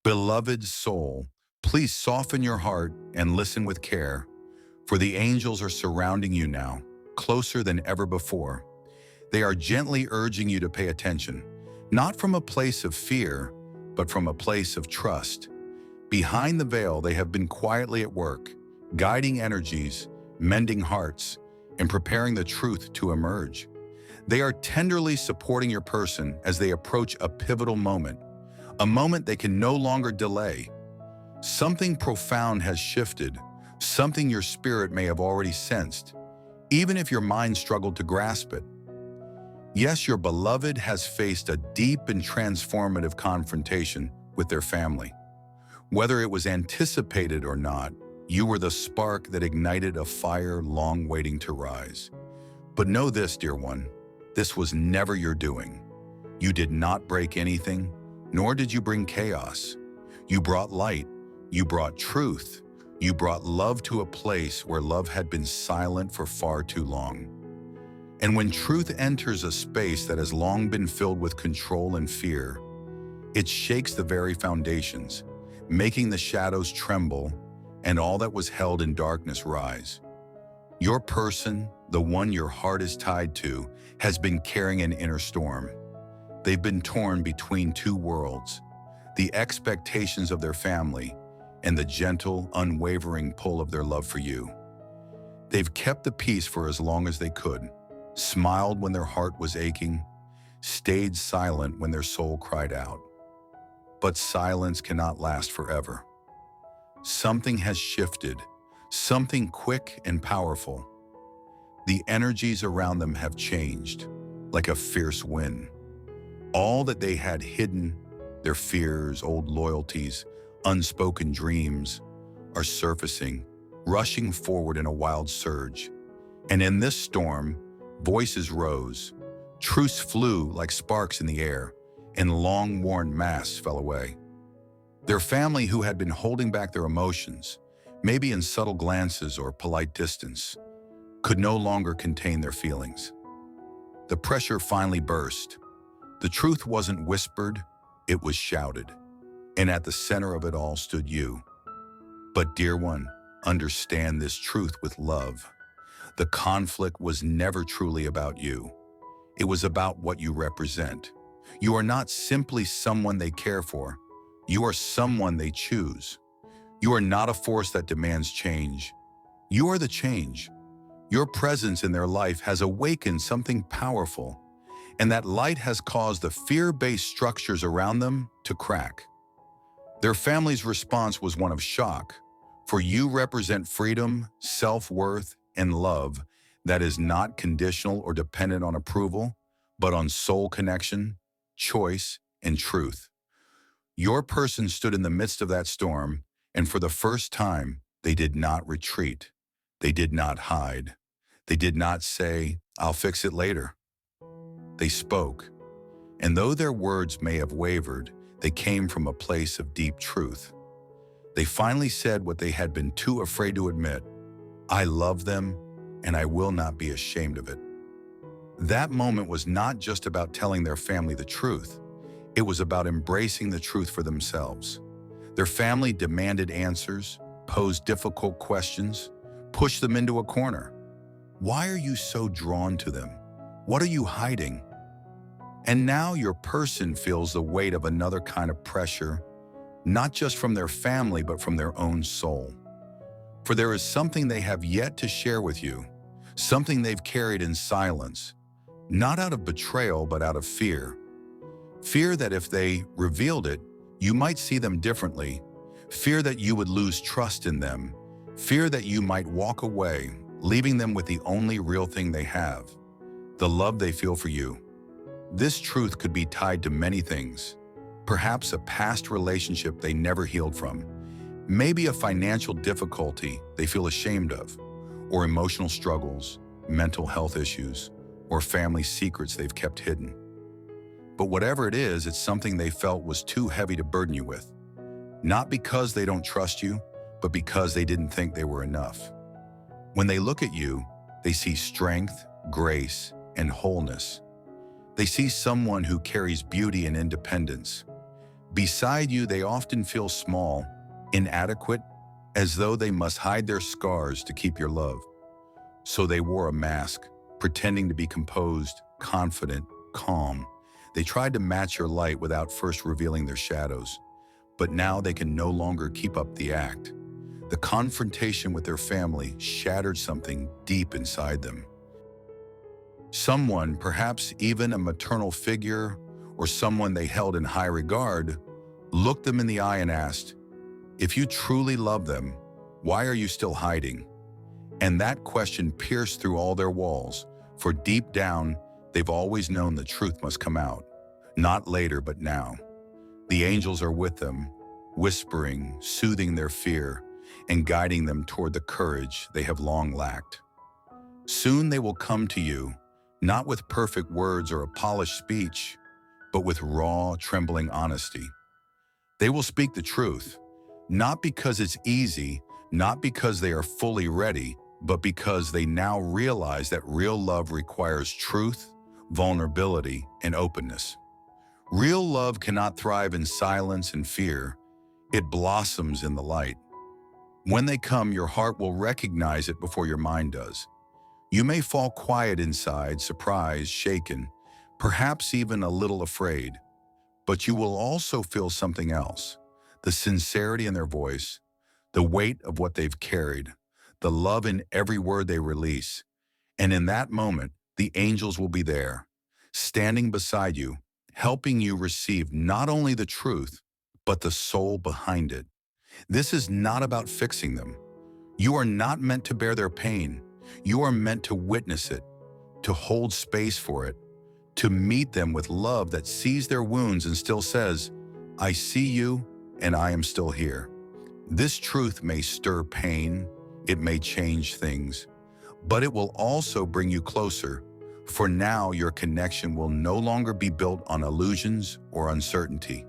Beloved soul, please soften your heart and listen with care, for the angels are surrounding you now, closer than ever before. They are gently urging you to pay attention, not from a place of fear, but from a place of trust. Behind the veil, they have been quietly at work, guiding energies, mending hearts, and preparing the truth to emerge. They are tenderly supporting your person as they approach a pivotal moment, a moment they can no longer delay. Something profound has shifted, something your spirit may have already sensed, even if your mind struggled to grasp it. Yes, your beloved has faced a deep and transformative confrontation with their family. Whether it was anticipated or not, you were the spark that ignited a fire long waiting to rise. But know this, dear one, this was never your doing. You did not break anything, nor did you bring chaos. You brought light, you brought truth, you brought love to a place where love had been silent for far too long. And when truth enters a space that has long been filled with control and fear, it shakes the very foundations, making the shadows tremble and all that was held in darkness rise. Your person, the one your heart is tied to, has been carrying an inner storm. They've been torn between two worlds, the expectations of their family and the gentle, unwavering pull of their love for you. They've kept the peace for as long as they could, smiled when their heart was aching, stayed silent when their soul cried out. But silence cannot last forever. Something has shifted, something quick and powerful. The energies around them have changed, like a fierce wind. All that they had hidden, their fears, old loyalties, unspoken dreams, are surfacing, rushing forward in a wild surge. And in this storm, voices rose, truths flew like sparks in the air, and long-worn masks fell away. Their family, who had been holding back their emotions, maybe in subtle glances or polite distance, could no longer contain their feelings. The pressure finally burst. The truth wasn't whispered, it was shouted. And at the center of it all stood you. But dear one, understand this truth with love. The conflict was never truly about you. It was about what you represent. You are not simply someone they care for. You are someone they choose. You are not a force that demands change. You are the change. Your presence in their life has awakened something powerful, and that light has caused the fear-based structures around them to crack. Their family's response was one of shock, for you represent freedom, self-worth, and love that is not conditional or dependent on approval, but on soul connection, choice, and truth. Your person stood in the midst of that storm, and for the first time, they did not retreat. They did not hide. They did not say, "I'll fix it later." They spoke, and though their words may have wavered, they came from a place of deep truth. They finally said what they had been too afraid to admit: "I love them, and I will not be ashamed of it." That moment was not just about telling their family the truth. It was about embracing the truth for themselves. Their family demanded answers, posed difficult questions, pushed them into a corner. Why are you so drawn to them? What are you hiding? And now your person feels the weight of another kind of pressure, not just from their family, but from their own soul. For there is something they have yet to share with you, something they've carried in silence, not out of betrayal, but out of fear. Fear that if they revealed it, you might see them differently. Fear that you would lose trust in them. Fear that you might walk away, leaving them with the only real thing they have, the love they feel for you. This truth could be tied to many things. Perhaps a past relationship they never healed from. Maybe a financial difficulty they feel ashamed of, or emotional struggles, mental health issues, or family secrets they've kept hidden. But whatever it is, it's something they felt was too heavy to burden you with. Not because they don't trust you, but because they didn't think they were enough. When they look at you, they see strength, grace, and wholeness. They see someone who carries beauty and independence. Beside you, they often feel small, inadequate, as though they must hide their scars to keep your love. So they wore a mask, pretending to be composed, confident, calm. They tried to match your light without first revealing their shadows. But now they can no longer keep up the act. The confrontation with their family shattered something deep inside them. Someone, perhaps even a maternal figure or someone they held in high regard, looked them in the eye and asked, "If you truly love them, why are you still hiding?" And that question pierced through all their walls, for deep down, they've always known the truth must come out. Not later, but now. The angels are with them, whispering, soothing their fear, and guiding them toward the courage they have long lacked. Soon they will come to you, not with perfect words or a polished speech, but with raw, trembling honesty. They will speak the truth, not because it's easy, not because they are fully ready, but because they now realize that real love requires truth, vulnerability, and openness. Real love cannot thrive in silence and fear. It blossoms in the light. When they come, your heart will recognize it before your mind does. You may fall quiet inside, surprised, shaken, perhaps even a little afraid, but you will also feel something else: the sincerity in their voice, the weight of what they've carried, the love in every word they release. And in that moment, the angels will be there, standing beside you, helping you receive not only the truth, but the soul behind it. This is not about fixing them. You are not meant to bear their pain. You are meant to witness it, to hold space for it, to meet them with love that sees their wounds and still says, "I see you and I am still here." This truth may stir pain, it may change things, but it will also bring you closer. For now, your connection will no longer be built on illusions or uncertainty.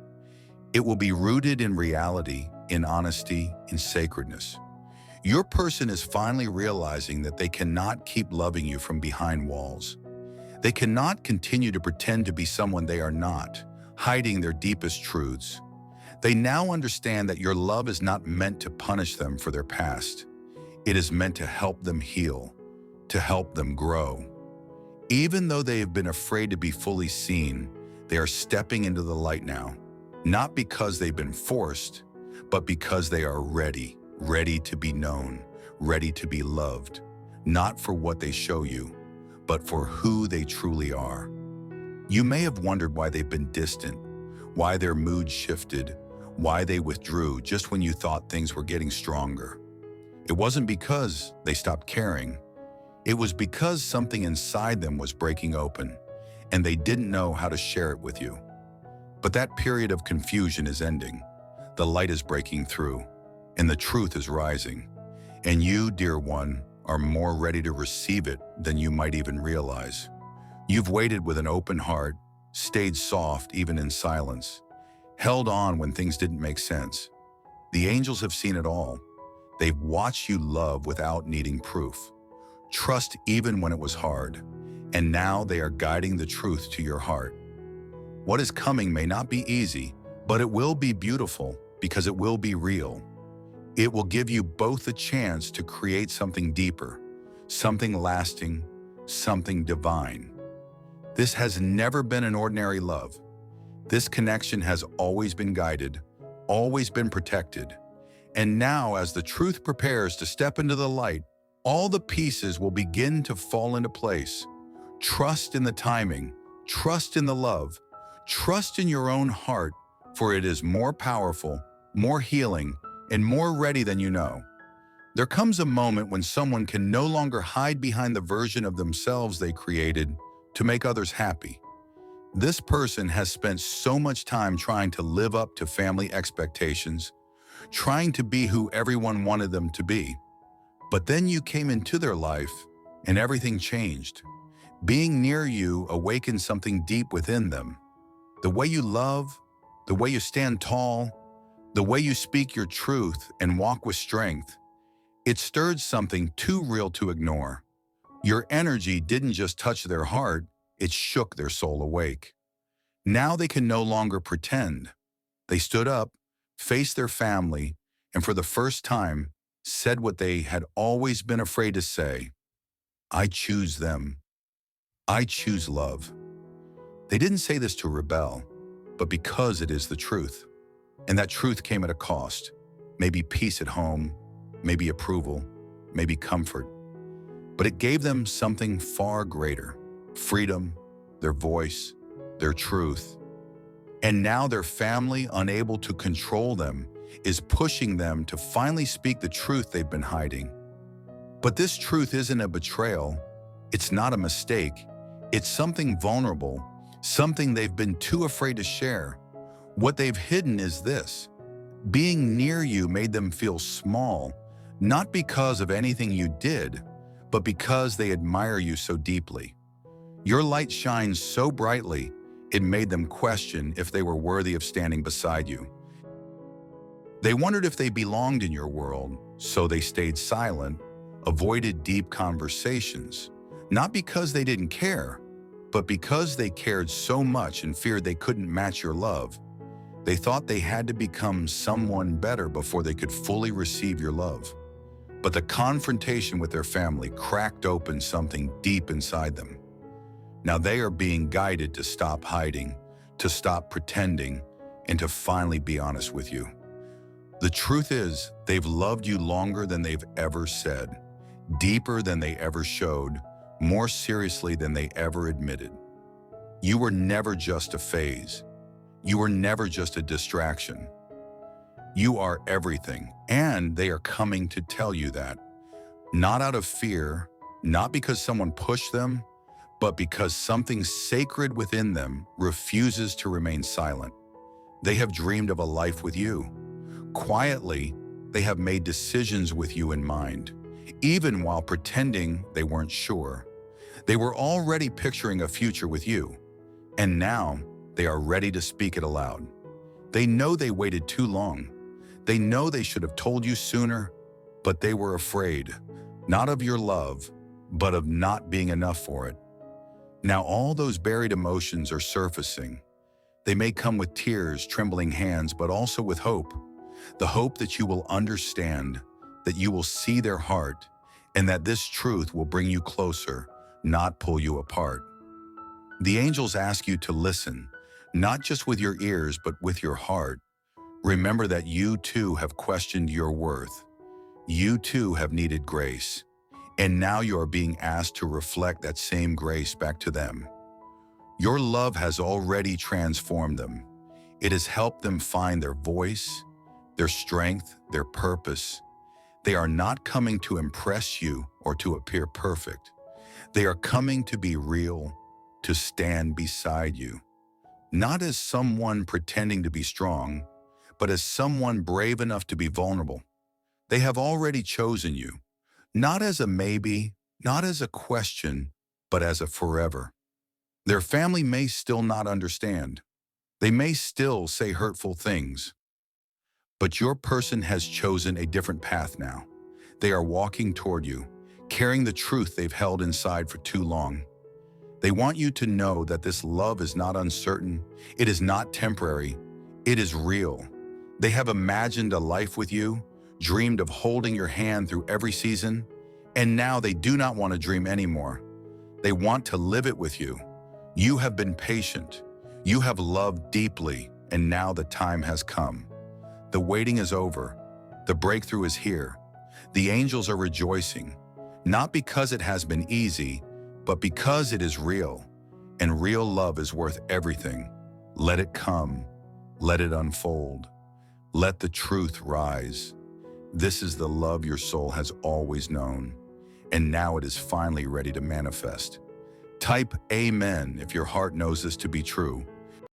It will be rooted in reality, in honesty, in sacredness. Your person is finally realizing that they cannot keep loving you from behind walls. They cannot continue to pretend to be someone they are not, hiding their deepest truths. They now understand that your love is not meant to punish them for their past. It is meant to help them heal, to help them grow. Even though they have been afraid to be fully seen, they are stepping into the light now, not because they've been forced, but because they are ready, ready to be known, ready to be loved, not for what they show you, but for who they truly are. You may have wondered why they've been distant, why their mood shifted, why they withdrew just when you thought things were getting stronger. It wasn't because they stopped caring. It was because something inside them was breaking open, and they didn't know how to share it with you. But that period of confusion is ending. The light is breaking through, and the truth is rising. And you, dear one, are more ready to receive it than you might even realize. You've waited with an open heart, stayed soft even in silence, held on when things didn't make sense. The angels have seen it all. They've watched you love without needing proof, trust even when it was hard, and now they are guiding the truth to your heart. What is coming may not be easy, but it will be beautiful because it will be real. It will give you both a chance to create something deeper, something lasting, something divine. This has never been an ordinary love. This connection has always been guided, always been protected. And now, as the truth prepares to step into the light, all the pieces will begin to fall into place. Trust in the timing, trust in the love, trust in your own heart, for it is more powerful, more healing, and more ready than you know. There comes a moment when someone can no longer hide behind the version of themselves they created to make others happy. This person has spent so much time trying to live up to family expectations, trying to be who everyone wanted them to be. But then you came into their life and everything changed. Being near you awakened something deep within them. The way you love, the way you stand tall, the way you speak your truth and walk with strength, it stirred something too real to ignore. Your energy didn't just touch their heart, it shook their soul awake. Now they can no longer pretend. They stood up, faced their family, and for the first time, said what they had always been afraid to say. I choose them. I choose love. They didn't say this to rebel, but because it is the truth. And that truth came at a cost. Maybe peace at home, maybe approval, maybe comfort. But it gave them something far greater: freedom, their voice, their truth. And now their family, unable to control them, is pushing them to finally speak the truth they've been hiding. But this truth isn't a betrayal. It's not a mistake. It's something vulnerable, something they've been too afraid to share. What they've hidden is this: being near you made them feel small, not because of anything you did, but because they admire you so deeply. Your light shines so brightly, it made them question if they were worthy of standing beside you. They wondered if they belonged in your world, so they stayed silent, avoided deep conversations, not because they didn't care, but because they cared so much and feared they couldn't match your love. They thought they had to become someone better before they could fully receive your love. But the confrontation with their family cracked open something deep inside them. Now they are being guided to stop hiding, to stop pretending, and to finally be honest with you. The truth is, they've loved you longer than they've ever said, deeper than they ever showed, more seriously than they ever admitted. You were never just a phase. You were never just a distraction. You are everything, and they are coming to tell you that. Not out of fear, not because someone pushed them, but because something sacred within them refuses to remain silent. They have dreamed of a life with you. Quietly, they have made decisions with you in mind, even while pretending they weren't sure. They were already picturing a future with you, and now they are ready to speak it aloud. They know they waited too long. They know they should have told you sooner, but they were afraid, not of your love, but of not being enough for it. Now all those buried emotions are surfacing. They may come with tears, trembling hands, but also with hope. The hope that you will understand, that you will see their heart, and that this truth will bring you closer, not pull you apart. The angels ask you to listen, not just with your ears, but with your heart. Remember that you too have questioned your worth. You too have needed grace. And now you are being asked to reflect that same grace back to them. Your love has already transformed them. It has helped them find their voice, their strength, their purpose. They are not coming to impress you or to appear perfect. They are coming to be real, to stand beside you. Not as someone pretending to be strong, but as someone brave enough to be vulnerable. They have already chosen you, not as a maybe, not as a question, but as a forever. Their family may still not understand. They may still say hurtful things. But your person has chosen a different path now. They are walking toward you, carrying the truth they've held inside for too long. They want you to know that this love is not uncertain. It is not temporary. It is real. They have imagined a life with you, dreamed of holding your hand through every season, and now they do not want to dream anymore. They want to live it with you. You have been patient. You have loved deeply, and now the time has come. The waiting is over. The breakthrough is here. The angels are rejoicing, not because it has been easy, but because it is real, and real love is worth everything. Let it come. Let it unfold. Let the truth rise. This is the love your soul has always known, and now it is finally ready to manifest. Type Amen if your heart knows this to be true.